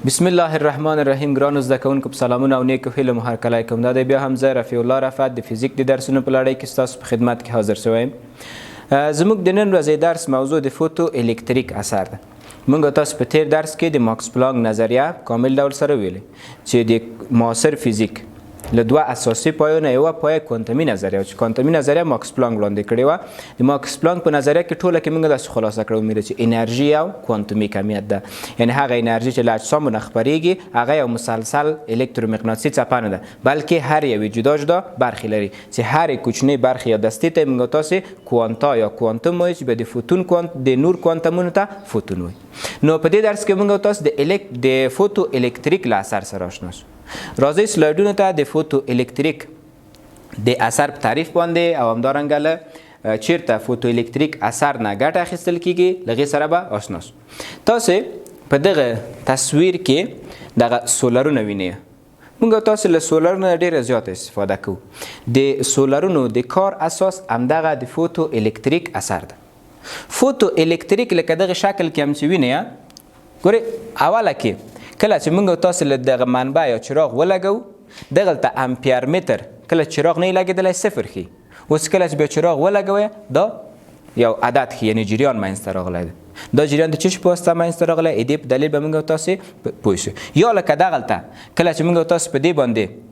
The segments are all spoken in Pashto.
بسم الله الرحمن الرحیم. ګرانو زده کوونکو په سلامونه او نیکو هیلو مو هرکلی کوم. دا دی بیا هم زه رفیع الله رفعت د فزیک د درسونو په لړۍ کې ستاسو په خدمت کې حاضر شوی یم. زموږ د نن ورځې درس موضوع د فوتو الکتریک اثر ده. موږ تاسو په تیر درس کې د ماکس پلانک نظریه کامل ډول سره ویلې چې د معاصر فزیک له دوه اساسي پایونه یوه پایه کوانتمي نظریه چې کوانتمي نظریه ماکس پلانک وړاندې کړې وه. د ماکس پلانک په نظریه کې ټوله کې موږ داسې خلاصه کړو مېره چې انرژي او کوانتمي کمیت ده، یعنې هغه انرژي چې له اجسامو نه خپرېږي هغه یو مسلسل الکترومغناطیسي څپه نه ده، بلکې هر یوې جدا جدا برخې لري چې هرې کوچنۍ برخې یا دستې ته موږ تاسې کوانتا یا کوانتم وایو چې بیا د فوتون د نور کوانتمونو ته فوتون وایي. نو په دې درس کې موږ تاسو د فوتو الکتریک له اثر سره آشنا شو. راځئ سلایډونو ته د فوتو الکتریک د اثر په تعریف باندې او همدارنګه له چیرته فوتو الکتریک اثر نه ګټه اخیستل کیږي له هغې سره به آشنا شو. تاسې په دغه تصویر کې دغه سولرونه وینئ. موږ تاسو له سولرونو ډېره زیاته استفاده کوو. د سولرونو د کار اساس همدغه د فوتو الکتریک اثر ده. فوتو الکتریک لکه دغه شکل کې هم چې وینئ، ګورئ اوله کې کله چې موږ تاسو له دغه منبع یا چراغ ولګوو دغلته امپیر متر کله چراغ نه لګېدلی صفر ښي. اوس کله چې بیا چراغ ولګوئ دا یو عدد ښي، یعنې جریان منځته راغلی ده. دا جریان د څه شي په واسطه منځته راغلی؟ دې په دلیل به موږ تاسې پوه شو. یا لکه دغلته کله چې موږ تاسو په دې باندې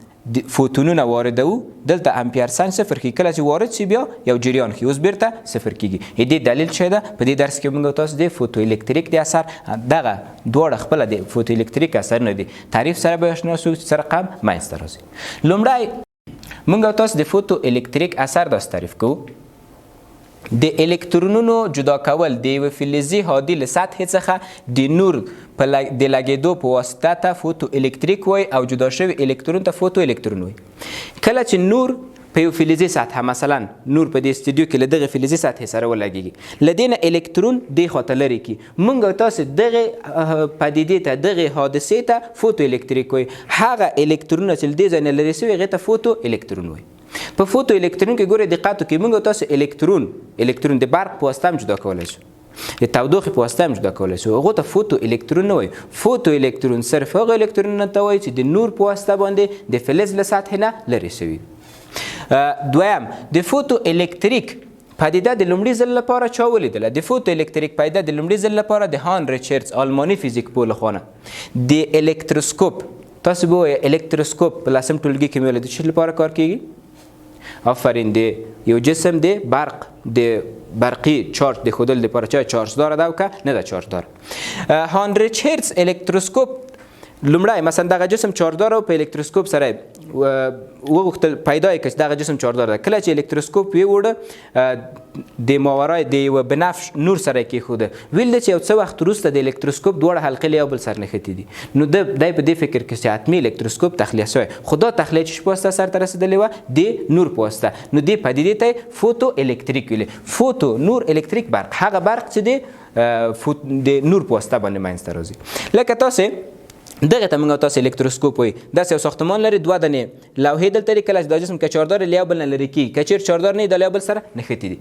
فوتونونه واردوو دلته امپیر ساین صفر کېږي، کله چې وارد شي بیا یو جریان ښي، اوس بیرته صفر کېږي. دې دلیل څه ده؟ په دې درس کې موږ تاسو د فوتو الکتریک د اثر دغه دواړه خپله د فوتو الکتریک اثرونه دي تعریف سره به آشنا شو چې څه رقم منځته راځي. لومړی موږ تاسو د فوتو الکتریک اثر داسې تعریف کوو: د الکترونونو جدا کول د یوه فلزي هادي له سطحې څخه د نور د لګېدو په واسطه ته فوتو الکتریک وایي او جدا شوي الکترون ته فوتو الکترون وایي. کله چې نور په یو فلزي سطحه، مثلا نور په دې استودیو کې له دغه فلزي سطحې سره ولګېږي، له دې نه الکترون دې خواته لرې کړي، موږ تاسې دغې پدیدې ته دغې حادثې ته فوتو الکتریک وایي. هغه الکترونونه چې له دې ځای نه لرې شوي هغې ته فوتو الکترون وایي. په فوتو الکترون کې ګورئ دقت وکړئ، موږ تاسو الکترون د برق په واسطه هم جدا کولی شو، د تودوخې په واسطه هم جدا کولی شو. هغو ته فوتو الکترون نه وایي. فوتو الکترون صرف هغه الکترونونه ته وایي چې د نور په واسطه باندې د فلز له سطحې نه لرې شوي. دویم، د فوتو الکتریک پدیده د لومړي ځل لپاره چا ولیدله؟ د فوتو الکتریک پدیده د لومړي ځل لپاره د هان ریچارډز آلماني فزیک پوه لخوا نه د الکتروسکوپ، تاسو به وایئ الکتروسکوپ په لسم ټولګي کې مې ویل د څه لپاره کار کیږي؟ آفرین، د یو جسم د برق د برقی چارج د ښودلو دپاره چې چارج داره ده او که نه ده چارج داره. هان ریچارډز الکتروسکوپ لومړی مثلا دغه جسم چارجدار او په الکتروسکوپ سره وغوښتل پیدا یې کړه چې دغه جسم چارجدار ده. کله چې الکتروسکوپ ویوړه د ماورای د یوه بنفش نور سره یې کېښوده، ویل ده چې یو څه وخت وروسته د الکتروسکوپ دواړه حلقې له یو بل سره نښتي دي. نو دی په دې فکر کې چې حتمي الکتروسکوپ تخلیه شوی، خو دا تخلیه چې په واسطه سرته رسېدلې وه د نور په واسطه، نو دې پدیدې ته یې فوتو الکتریک ویلې. فوتو نور الکتریک برق، هغه برق چې د نور په واسطه باندې منځته راځي. لکه تاسې دغه ته موږ تاسو الکتروسکوپ وایي. داسې یو ساختمان لري، دوه دانې لوحې دلته لري. کله چې دا جسم که چارجدار له یو بل نه لرې کېږي، که چېرې چارجدار نه وي دا له یو بل سره نښتي دي.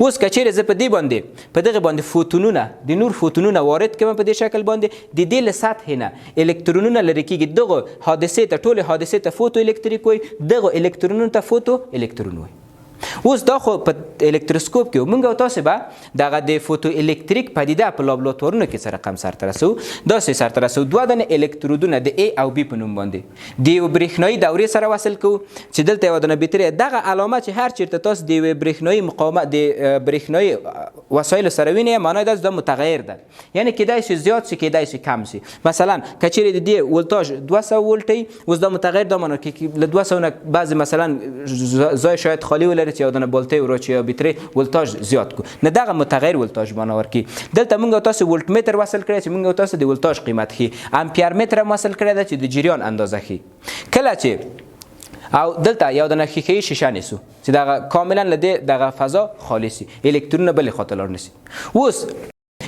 اوس که چېرې زه په دې باندې په دغه باندې فوتونونه د نور فوتونونه وارد کړم په دې شکل باندې، د دې له سطحې نه الکترونونه لرې کېږي. دغو حادثې ته ټولې حادثې ته فوتو الکتریک وایي، دغو الکترونونو ته فوتو الکترون وایي. اوس دا خو په الکتروسکوپ کې موږ او تاسو به دغه د فوتو الکتریک پدیده په لابراتوارونو کې څه رقم سرته رسوو؟ داسې سرته رسوو دوه دانې الکترودونه د A او B په نوم باندې د یوه برېښنایي دورې سره وصل کوو چې دلته یوه دانه بیترۍ. دغه علامه چې هر چېرته تاسو د یوې برېښنایي مقاومت د برېښنایي وسایلو سره وینئ، معنی دا چې دا متغیر ده، یعنې کیدای شي زیات شي کیدای شي کم شي. مثلا که چېرې د دې ولتاژ 200 ولټ اوس دا متغیر، دا معنی کې له 200 نه بعضې مثلا ځای شاید خالي ولري چې یو دانه بولتۍ وراچي یا بیترۍ ولتاژ زیات کو، نه دغه متغیر ولتاژ باندې ورکړي. دلته موږ تاسو ولټ متر وصل کړی چې موږ تاسو د ولتاژ قیمت ښي، امپیر متر هم وصل کړی ده چې د جریان اندازه ښي. کله چې او دلته یو دانه ښیښهیي شیشه نیسو چې دغه کاملا له دغه فضا خالي سي، الکترونونه بلې خواته لاړ نه سي. اوس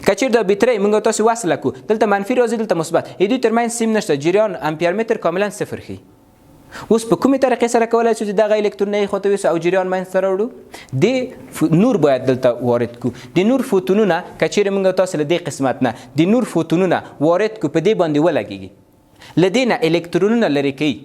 که چېرې دا بیترۍ موږ تاسو وصله کړو، دلته منفي راځي دلته مثبت، دوی ترمنځ سیم نشته، جریان امپیر متر کاملا صفر ښي. اوس په کومې طریقې سره کولی شو چې دغه الکترون یې خواته ویسو او جریان منځته راوړو؟ د نور باید دلته وارد کړو. د نور فوتونونه که چېرې موږ تاسو له دې قسمت نه د نور فوتونونه وارد کړو، په دې باندې ولګېږي، له دې نه الکترونونه لرې کوي.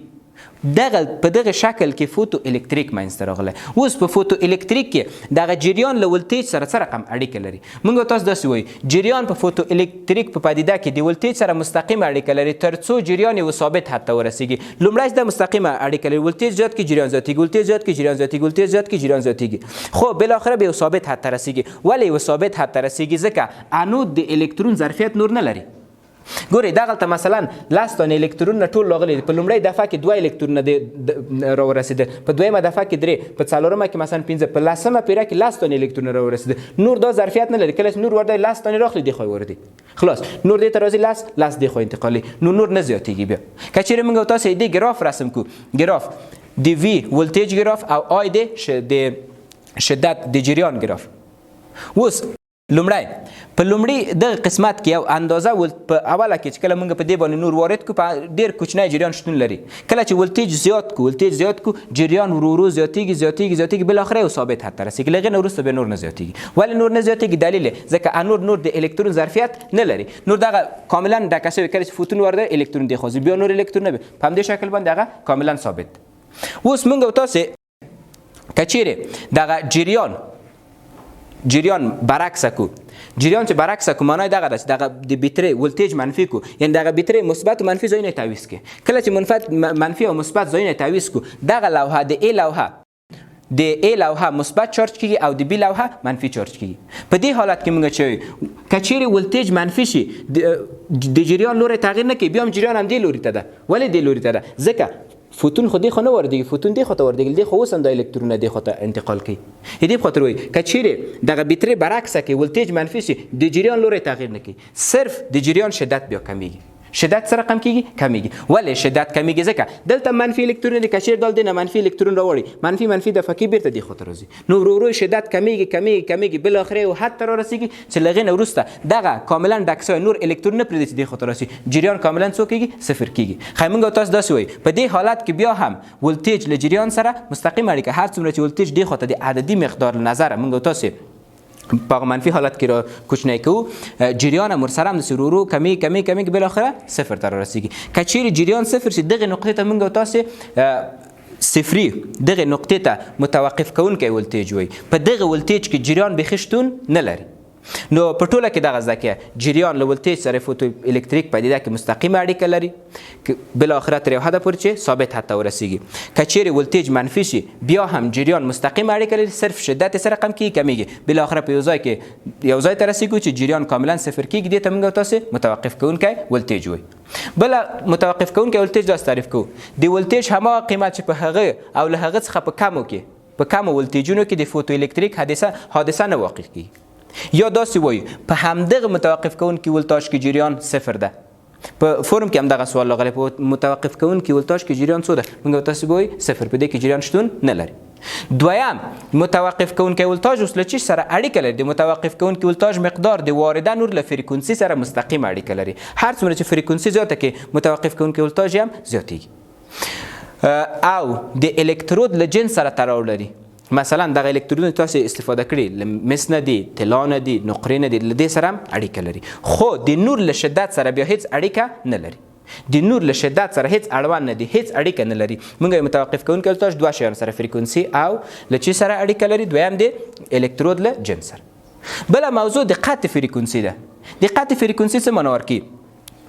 په دغه شکل کې فوتو الکتریک منځته راغلی. اوس په فوتو الکتریک کې دغه جریان له ولتیج سره څه رقم اړیکه لري؟ موږ تاسو داسې وایو جریان په فوتو الکتریک په پدیده کې د ولتیج سره مستقیمه اړیکه لري تر څو جریان یو ثابت حد ته ورسیږي. لومړی د مستقیمه اړیکه لري، ولتیج زیات کې جریان زیاتېږي، ولتیج زیات کې جریان زیاتېږي، ولتیج زیات کې جریان زیاتېږي، خو بالاخره به یو ثابت حد ته رسیږي. ولې یو ثابت حد ته رسیږي؟ ځکه انود د الکترون ظرفیت نور نه لري. ګورئ دغلته مثلا 10 تن الکترونونه ټول راغلي دي. په لومړۍ دفعه کې 2 الکترونونه راورسېدل، په دویمه دفعه کې 3، په څلورمه کې مثلا 5، په لسمه پیره کې 10 تن الکترونونه راورسېدل. نور دا ظرفیت نه لري. کله چې نور ورته 10 تن راخلي دی خو ورته خلاص نور دې ته راځي 10 دی خو انتقالي نور نه زیاتېږي. بیا که چیرې موږ تاسو دې ګراف رسم کو، ګراف د وی ولتیج ګراف او آی د شدت د جریان ګراف. اوس لومړی په لومړي دغه قسمت کې یو اندازه په اوله کې چې کله موږ په دې باندې نور وارد کو په ډېر کوچنی جریان شتون لري. کله چې ولتیج زیات کو جریان ورو زیاتېږي بالاخره یو ثابت حد ته رسېږي. له هغې نه وروسته بیا نور نه زیاتېږي. ولې نور نه زیاتېږي؟ دلیل یې ځکه نور د الکترون ظرفیت نه لري. نور دغه کاملا ډکه شوی کله چې فوتون ورده الکترون دی خوځي بیا نور الکترون نه په همدې شکل باندې هغه کاملا ثابت. اوس موږ او تاسې که چیرې دغه جریان برعکس کو، جریان چې برعکس کو معنی دغه ده چې دغه د بیترۍ ولتیج منفي کو، یعنی دغه بیترۍ مثبت او منفي ځایونه تعویض کړي. کله چې منفي او مثبت ځایونه تعویض کو دغه لوحه د ای لوحه مثبت چارج کیږي او د بی لوحه منفي چارج کیږي. په دې حالت کې موږ چې کچېرې ولتیج منفي شي د جریان لوری تغییر نه کوي، بیا هم جریان هم دې لوري ته ده. ولې دې لوري ته ده؟ ځکه فوتون خو دې خو نه وردېږي، فوتون دې خوا ته وردېږي، دې خو اوس هم دا الکترونونه دې خوا ته انتقال کوي. دې په خاطر وایي که چیرې دغه بیترۍ برعکسه کې ولتیج منفي شي د جریان لوری تغییر نه کوي، صرف د جریان شدت بیا کمیږي. شدت سره کم کیږي کمیږي. ولې شدت کمیږي؟ ځکه دلته منفي الکترون دی، که چیرې دلته نه منفي الکترون راوړي منفي دفعه کې بیرته دې خوا ته راځي، نو ورو ورو شدت کمیږي بالاخره یو حد ته رارسېږي چې له هغې نه وروسته دغه کاملا ډک شوی نور الکترون نه پرېږدي چې دې خوا ته راسي، جریان کاملا څو کیږي؟ صفر کیږي. ښایي موږ تاسو داسې وایي په دې حالت کې بیا هم ولتیج له جریان سره مستقیم اړیکه، هر څومره چې ولتیج دې خوا ته د عددي مقدار له نظره موږ تاسې په منفي حالت کې را کوچنی کوو، جریان هم ورسره هم داسې ورو ورو کمیږي بالاخره صفر ته رارسېږي. که چیرې جریان صفر شي دغې نقطې ته موږ تاسې صفري دغې نقطې ته متوقف کوونکی ولتیج وایي. په دغه ولتیج کې جریان بیخي شتون نه لري. نو په ټوله کې دغه زده کې جریان له ولتیج سره فوتو الکتریک پدیده کې مستقیمه اړیکه لري بالاخره تر یو حده پورې چې ثابت حد ته ورسېږي. که چیرې ولتیج منفي شي بیا هم جریان مستقیمه اړیکه لري، صرف شدت سره کم کمیږي بالاخره په یو ځای ته رسېږو چې جریان کاملا صفر کېږي. دې ته موږ تاسې متوقف کوونکی ولتیج وایي. بله متوقف کوونکی ولتیج داسې تعریف کوو د ولتیج هماغه قیمت چې په هغه او له هغه څخه په کمو ولتیجونو کې د فوتو الکتریک حادثه نه واقع کېږي. یا داسې وایو په همدغه متوقف کوونکي ولتاژ کې جریان صفر ده. په فورم کې هم دغه سوال راغلی په متوقف کوونکي ولتاژ کې جریان څو ده؟ موږ تاسې وایو صفر، په دې کې جریان شتون نه لري. دویم متوقف کوونکی ولتاژ اوس له چی سره اړیکه لري؟ د متوقف کوونکی ولتاژ مقدار د وارده نور له فریکونسي سره مستقیم اړیکه لري. هر څومره چې فریکونسي زیاته کې متوقف کوونکی ولتاژ هم زیاتېږي. او د الکترود له جنس سره تړاو لري. مثلا دغه الکترون تاسو استفاده کړي مس نه دي، طلا نه دي، نقرې نه دي، له دې سره هم اړیکه لري. خو د نور له شدت سره بیا هیڅ اړیکه نه لري. د نور له شدت سره هیڅ اړوند نه دي، هیڅ اړیکه نه لري. موږ متوقف کوونکی ولتاژ دوه شیان سره فریکونسي او له چی سره اړیکه لري؟ دویم د الکترود له جنس سره. بله موضوع د قطع فریکونسي ده. د قطع فریکونسي څه معنی ورکوي؟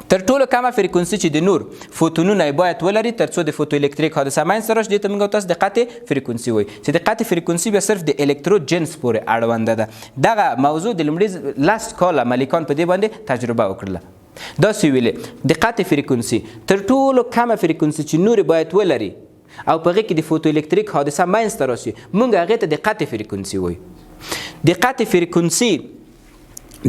تر ټولو کمه فریکونسي چې د نور فوتونونه باید ولري تر څو د فوتو الکتریک حادثه منځته راشي، دې ته موږ تاسو د قطع فریکونسي وایي چې د قطع فریکونسي بیا صرف د الکترود جنس پورې اړونده ده. دغه موضوع د لومړي 10 کاله ملیکان په دې باندې تجربه وکړله. داسې ویلې د قطع فریکونسي تر ټولو کمه فریکونسي چې نور باید ولري او په هغې کې د فوتو الکتریک حادثه منځته راشي موږ هغې ته د قطع فریکونسي وایو. د قطع فریکونسي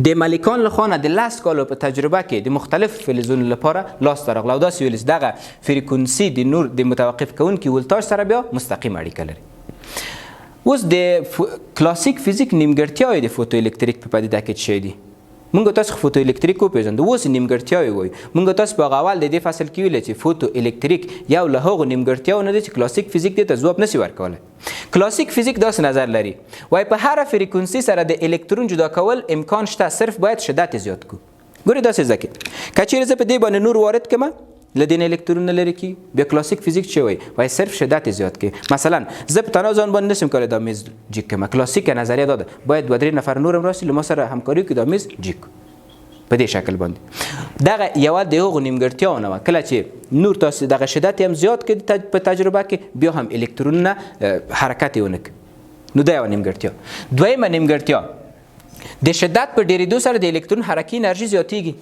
د ملیکان لخوا نه د 10 کالو په تجربه کې د مختلف فلزونو لپاره لاسته راغله او داسې ویل چې دغه فریکونسي د نور د متوقف کوونکي ولتاژ سره بیا مستقیم اړیکه لري. اوس د کلاسیک فزیک نیمګړتیاوې د فوتو الکتریک په پدیده کې څه شی دي؟ موږ تاسو فوتو الکتریک وپېژندو، اوس نیمګړتیاوې وایو. موږ تاسو په هغه اول د دې فصل کې ویل چې فوتو الکتریک یو له هغو نیمګړتیاوو نه دی چې کلاسیک فزیک دې ته ځواب نشي ورکولی. کلاسیک فزیک داسې نظر لري وایي په هره فریکونسي سره د الکترون جدا کول امکان شته، صرف باید شدت زیات کو. ګورې داسې زده کړئ که چیرې زه په دې باندې نور وارد کړم له دې نه الکترون نه لرې کېږي. بیا کلاسیک فزیک چې وایي صرف شدت یې زیات کړي. مثلا زه په تنها ځان باندې نشم کولی دا میز جیک کړم. کلاسیکه نظریه دا ده باید 2-3 نفر نور هم راسي له ما سره همکاري وکړي دا میز جیک په دې شکل باندې. دغه یوه د هغو نیمګړتیاونه وه کله چې نور تاسو دغه شدت هم زیات کړي په تجربه کې بیا هم الکترونونه حرکت یې ونه کړي. نو دا یوه نیمګړتیا. دویمه نیمګړتیا د شدت په ډېرېدو سره د الکترون حرکي انرژي زیاتېږي.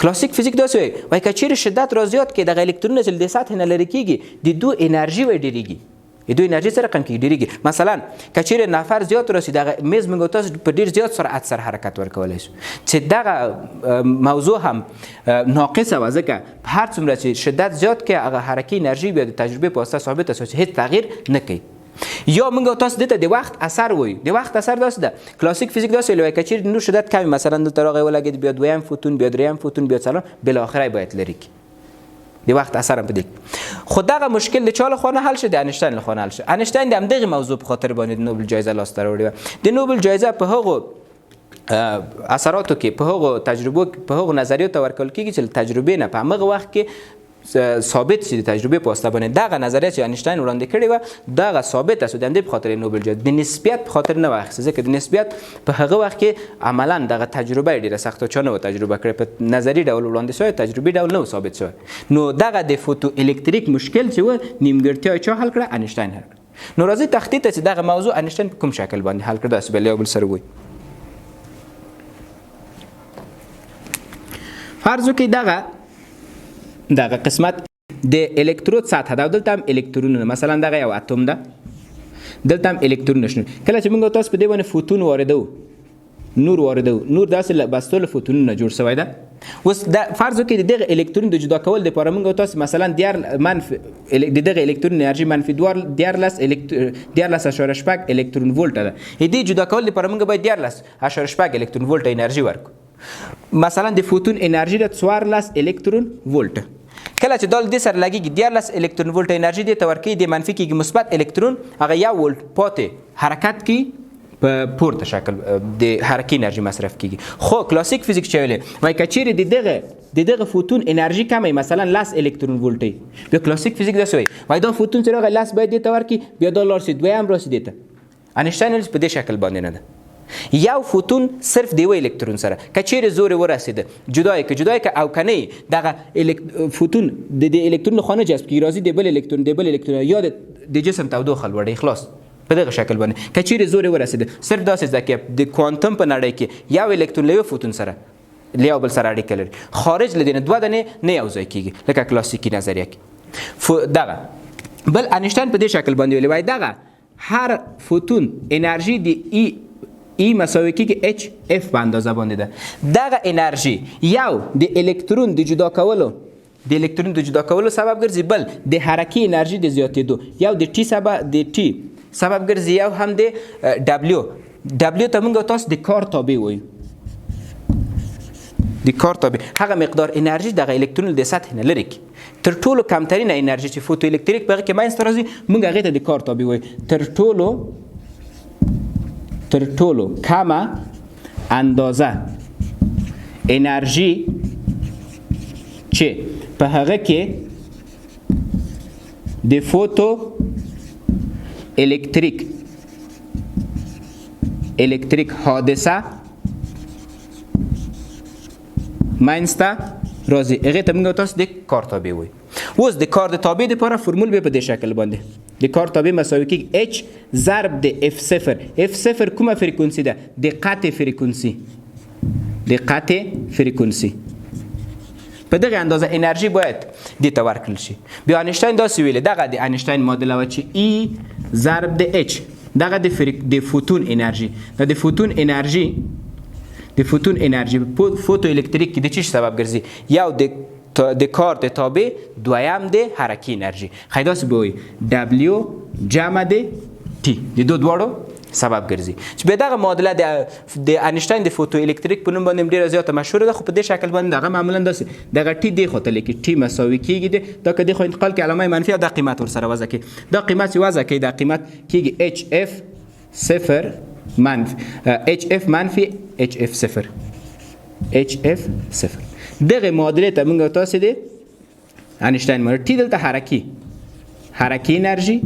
کلاسیک فزیک داسې وایي که چیرې شدت را زیات کړي دغه الکترونونه چې د سطح نه لرې کېږي د دوی انرژي ډېرېږي. د دوی انرژي څه رقم کېږي ډېرېږي. مثلا که چیرې نفر زیات راسي دغه میز موږ تاسو په ډېر زیات سرعت سره حرکت ورکولی شو چې دغه موضوع هم ناقصه وه ځکه هر څومره چې شدت زیات کړي هغه حرکي انرژي بیا د تجربې په واسطه ثابته شوه چې هېڅ تغییر نه کوي. یا موږ تاسو دې ته د وخت اثر وایو. د وخت اثر داسې ده کلاسیک فزیک داسې وایي که چیرې نور شدت کم مثلا دلته راغی ولګېد بیا دویم فوتون بیا دریم فوتون بیا څلورم بالاخره باید لرې کړي. د وخت اثر هم په دې. خو دغه مشکل د چا لخوا نه حل شو؟ د انیشتین لخوا نه حل شو. انیشتین د همدغې موضوع په خاطر باندې د نوبل جایزه لاسته راوړې وه. د نوبل جایزه په هغو اثراتو کې په هغو تجربو په هغو نظریو ته ورکول کېږي چې تجربې نه په همغه وخت کې ثابت شي د تجربې په واسطه باندې. دغه نظریه چې انیشتین وړاندې کړې وه دغه ثابته شو د همدې په خاطر نوبل جایزه د نسبیت په خاطر نه واخیسته ځکه د نسبیت په هغه وخت کې عملا دغه تجربه ډېره سخته چا نه وه تجربه کړې په نظري ډول وړاندې شوی تجربي ډول نه و ثابت شوی. نو دغه د فوتو الکتریک مشکل چې و نیمګړتیا چا حل کړه؟ انیشتین حل کړه. نو راځئ تخطیط ته چې دغه موضوع انیشتین په کوم شکل باندې حل کړه داسې بل یو بل سره وایي. فرض وکړئ دغه قسمت د الکترود سطح ده او دلته هم الکترونونه مثلا دغه یو اتم ده دلته هم الکترونونه شنو. کله چې موږ تاسو په دې باندې فوتون واردو نور واردو نور داسې بستو له فوتونونه جوړ شوی ده. اوس د فرض وکړئ د دغه الکترون د جدا کول دپاره موږ تاسو مثلا د دغه الکترون انرژي منفي 14.5 الکترون ولټه ده. د جدا کول دپاره موږ باید 14.5 الکترون ولټه انرژي ورکړو. مثلا د فوتون انرژي د 14 الکترون ولټه. کله چې دال دې سره لګېږي 14 الکترون ولټ انرژي دې ته ورکوي د منفي کېږي مثبت الکترون هغه 1 ولټ پاتې حرکت کوي په پورته شکل د حرکي انرژي مصرف کېږي. خو کلاسیک فزیک چې ویلې وایي که چیرې د دغه فوتون انرژي کمه مثلا 10 الکترون ولټ بیا کلاسیک فزیک داسې وایي دا فوتون چې راغی 10 باید دې ته ورکړي بیا دا لاړ شي دویم راسي دې ته. انیشتین په دې شکل باندې نه ده. یو فوتون صرف د یو الکترون سره که چیرې زورې ورسېده جدای که او که نه دغه فوتون د الکترون خوا نه جذب کېږي راځي د بل الکترون یا د جسم تودوخه لوړوي خلاص په دغه شکل باندې. که چیرې زورې ورسېده صرف داسې ده چې د کوانتم په نړۍ کې یو الکترون له یو فوتون سره له یو بل سره اړیکه لري خارج له دې نه 2 دانې نه یو ځای کېږي لکه کلاسیکي نظریه کې. دغه بل انیشتین په دې شکل باندې ویلی وایي دغه هر فوتون انرژي د ای مساوي کېږي اچ اف په اندازه باندې ده. دغه انرژي یو د الکترون د جدا کولو سبب ګرځي بل د حرکي انرژي د زیاتېدو یو د ټي سبب ګرځي یو هم د ډبلیو ته موږ تاسو د کار تابع وایو. د کار تابع هغه مقدار انرژي دغه الکترون د سطح نه لرې کړي. تر ټولو کمترینه انرژي چې فوتو الکتریک په هغه کې منځته راځي موږ هغې ته د کار تابع وایو. تر ټولو کمه اندازه انرژي چې په هغه کې د فوتو الکتریک حادثه منځته راځي هغې ته موږ تاسو د کار تابع وایو. اوس د کار د تابع دپاره فرمول به په دې شکل باندې د کار تابع مساوي کېږي اچ ضرب د اف صفر. اف صفر کومه فریکونسي ده؟ د قطع فریکونسي. په دغه اندازه انرژي باید دې ته ورکړل شي. بیا انیشتین داسې ویلې دغه د انیشتین معادله وه چې ای ضرب د اچ دغه د فوتون انرژي دا د فوتون انرژي فوتو الکتریک کې د چی سبب ګرځي یو د کار د تابع دویم د حرکي انرژي. خی داسې به وایي ډبلیو جمع د ټي د دواړو سبب ګرځي چې بیا دغه معادله د انیشتین د فوتو الکتریک په نوم باندې ډېره زیاته مشهوره ده. خو په دې شکل باندې دغه معمولا داسې دغه ټي دې خوا ته لیکي ټي مساوي کېږي دا که دې خوا انتقال کې علامه منفي او دا قیمت ورسره وضع کړي. دا قیمت چې وضع کوي دا قیمت کېږي اچ اف صفر منفي اچ اف منفي اچ اف صفر. دغه معادلې ته موږ تاسو د انشتاین مورد تی دلته حرکي انرژي،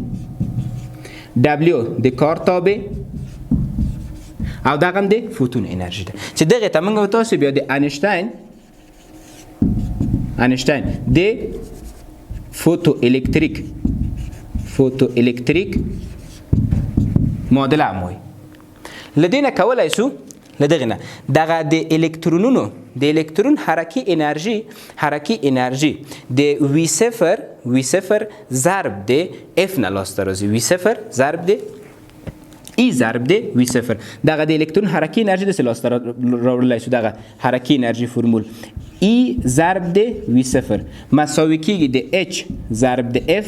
دبلیو د کار تابع او دغه هم د فوتون انرژي ده چې دغه ته موږ تاسو بیا د انشتاین د فوتو الکتریک معادله هم وایي. له دې نه کولی شو له دغې نه دغه د الکترون حرکي انرژي د وي صفر ضرب د اف نه لاسته راځي. وي صفر ضرب د ای ضرب د وي صفر دغه د الکترون حرکي انرژي داسې لاسته راوړلی شو. دغه حرکي انرژي فرمول ای ضرب د وي صفر مساوي کېږي د اچ ضرب د اف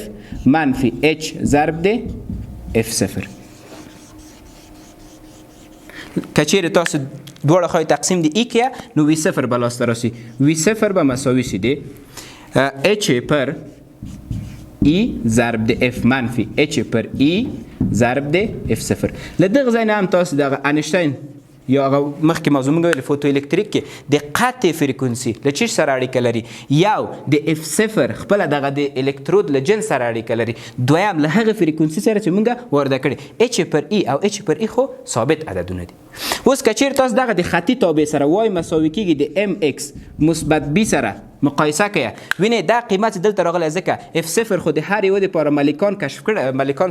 منفي اچ ضرب د اف صفر. که چیرې تاسو دواړه خواهی تقسیم د ای کیه نو وي صفر به لاسته راسي. وي صفر به مساوي سي د اچ پر ای ضرب د اف منفي اچ پر ای ضرب د اف صفر. له دغه ځای نه هم تاسو دغه انشتاین یا هغه مخکې موضوع موږ ویلې فوتو الکتریک کې د قطع فریکونسي له چیش سره اړیکه لري. یو د اف صفر خپله دغه د الکترود له جنس سره اړیکه لري، دویم له هغه فریکونسي سره چې موږ وارده کړي اچ پر ای او اچ پر ای خو ثابت عددونه دي. اوس که چیرې تاسو دغه د خطي تابع سره وای مساوي کېږي د ام ایکس مثبت بي سره مقایسه کړئ، وینئ دا قیمت دلته راغلی ځکه اف صفر خو د هر یوه دپاره ملیکان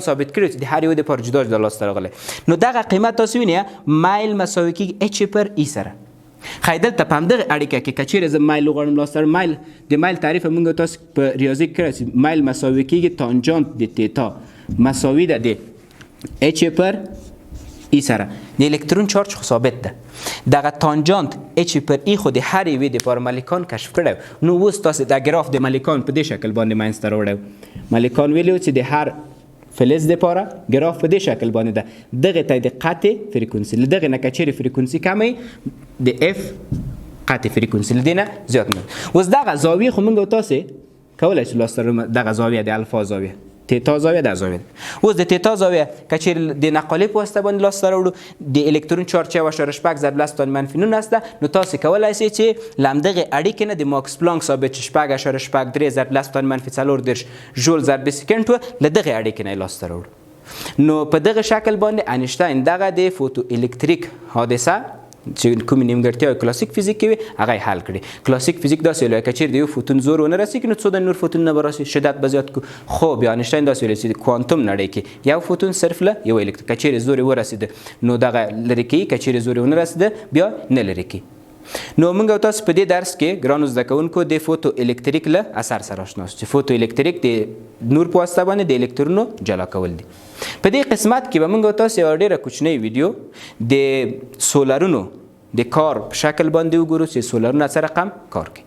ثابت کړي چې د هر یوه دپاره جدا جدا لاسته راغلی. نو دغه قیمت تاسو وینئ مایل مساوي کېږي اچ پر ای سره. خی دلته په همدغه اړیکه کې که چیرې زه مایل وغواړم لاسته مایل د مایل تعریف موږ تاسو په ریاضي کې کړی چې مایل مساوي کېږي تانجانت د تیتا مساوي ده د اچ پر ای سره. د الکترون چارج خو ثابت ده، دغه تانجانت اچ پر ای خو د هر یوې دپاره ملیکان کشف کړی. نو اوس تاسو د ګراف د ملیکان په دې شکل باندې منځته راوړی. ملیکان ویلي چې د هر فلز دپاره ګراف په دې شکل باندې ده. دغې ته د قطع فریکونسي له دغې نه که چیرې فریکونسي کمه د اف قطع فریکونسي له دې نه زیات نه. اوس دغه زاویې خو موږ تاسې کولی شو لاسته دغه زاویه د الفا زاویه تیتا زاویه دا زاویه. اوس د تیتا زاویه که چیرې د نقالې په واسطه باندې لاسته راوړو د الکترون چارج 1.6 ضرب لس تان منفي 9 ده. نو تاسو کولی شئ چې له همدغې اړیکې نه د ماکس پلانک ثابت چې 6.3 ضرب لس تان منفي 4 ژول ضرب سکند و له دغې اړیکې نه یې لاسته راوړو. نو په دغه شکل باندې انشتاین دغه د فوتو الکتریک حادثه چې کومې نیمګړتیاوې کلاسیک فزیک کې وي هغه یې حل کړي. کلاسیک فزیک داسې ویلی که چیرې د یو فوتون زور ونه رسېږي نو څو د نور فوتونونه به راسي شدت به زیات کړو. خو بیا انشتاین داسې ویلی چې د کوانتم نړۍ کې یو فوتون صرف له یو الکترون که چیرې زور یې ورسېده نو دغه لرې کوي، که چیرې زور یې ونه رسېده بیا نه لرې کوي. نو موږ او تاسو په دې درس کې ګرانو زده کوونکو د فوتو الکتریک له اثر سره آشنا شو چې فوتو الکتریک د نور په واسطه باندې د الکترونو جلا کول دي. په دې قسمت کې به موږ او تاسو یوه ډېره کوچنۍ ویډیو د سولرونو د کار په شکل باندې وګورو چې سولرونه څه رقم کار کوي.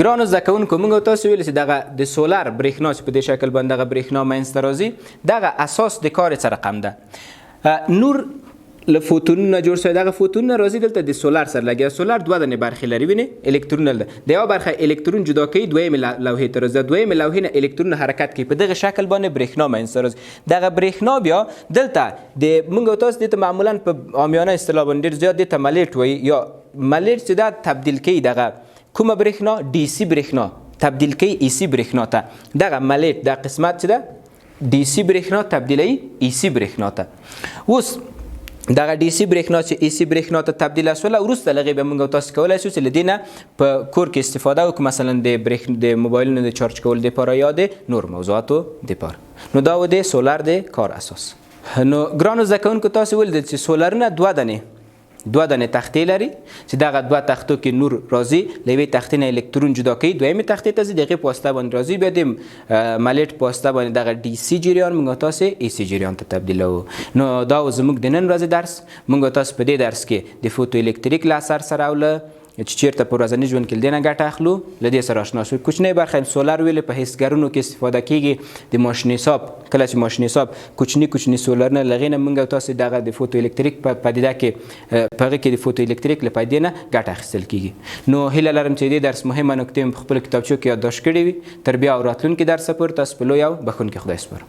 ګرانو زده کوونکو موږ او تاسو ویلي چې دغه د سولر برېښنا چې په دې شکل باندې دغه برېښنا منځته راځي دغه اساس د کار څه رقم ده. نور له فوتونونه جوړ شوی. دغه فوتونونه راځي دلته د سولر سره لګیا. سولر دوه دانې برخې لري وینې الکترونونه ده. د یوه برخه الکترون جدا کوي دویمې لوحې ته راځي. دویمې لوحې نه الکترونونه حرکت کوي. په دغه شکل باندې برېښنا منځته راځي. دغه برېښنا بیا دلته د موږ او تاسو دې ته معمولا په عامیانه اصطلاح باندې ډېر زیات دې ته ملیټ وایي یا ملیټ چې دا تبدیل کوي دغه کومه برېښنا ډي سي برېښنا تبدیل کوي ای سي برېښنا ته. دغه ملیټ دا قسمت چې ده ډي سي برېښنا تبدیلوي ای سي برېښنا ته. اوس دغه ډي سي برېښنا چې ای سي برېښنا ته تبدیله شوله وروسته له هغې به موږ او تاسو کولی شو چې له دې نه په کور کې استفاده وکړو مثلا د موبایلونو د چارج کولو دپاره یا د نور موضوعاتو دپاره. نو دا و د سولر د کار اساس. نو ګرانو زده کوونکو تاسو ولیدل چې سولرونه دوه دانې تختې لري چې دغه دوه تختو کې نور راځي له یوې تختې نه الکترون جدا کوي دویمې تختې ته ځي د هغې په واسطه باندې راځي بیا د ملیټ په واسطه باندې دغه ډي سي جریان موږ تاسو ای سي جریان ته تبدیلوو. نو دا زموږ د نن ورځې درس. موږ تاسو په دې درس کې د فوتو الکتریک له اثر سره او له چې چیرته په ورځني ژوند کې له دې نه ګټه اخلو له دې سره آشنا شو. کوچنۍ برخه سولر ویلې په حسګرونو کې استفاده کېږي د ماشین حساب. کله چې ماشین حساب کوچني سولرونه له هغې نه موږ او تاسو دغه د فوتو الکتریک په پدیده کې په هغې کې د فوتو الکتریک له پدیدې نه ګټه اخیستل کېږي. نو هیله لرم چې دې درس مهمه نکتې مې په خپلو کتابچو کې یادداشت کړې وي. تر بیا او راتلونکي درسه پورې تاسو په لوی او بښونکي خدای سپارم.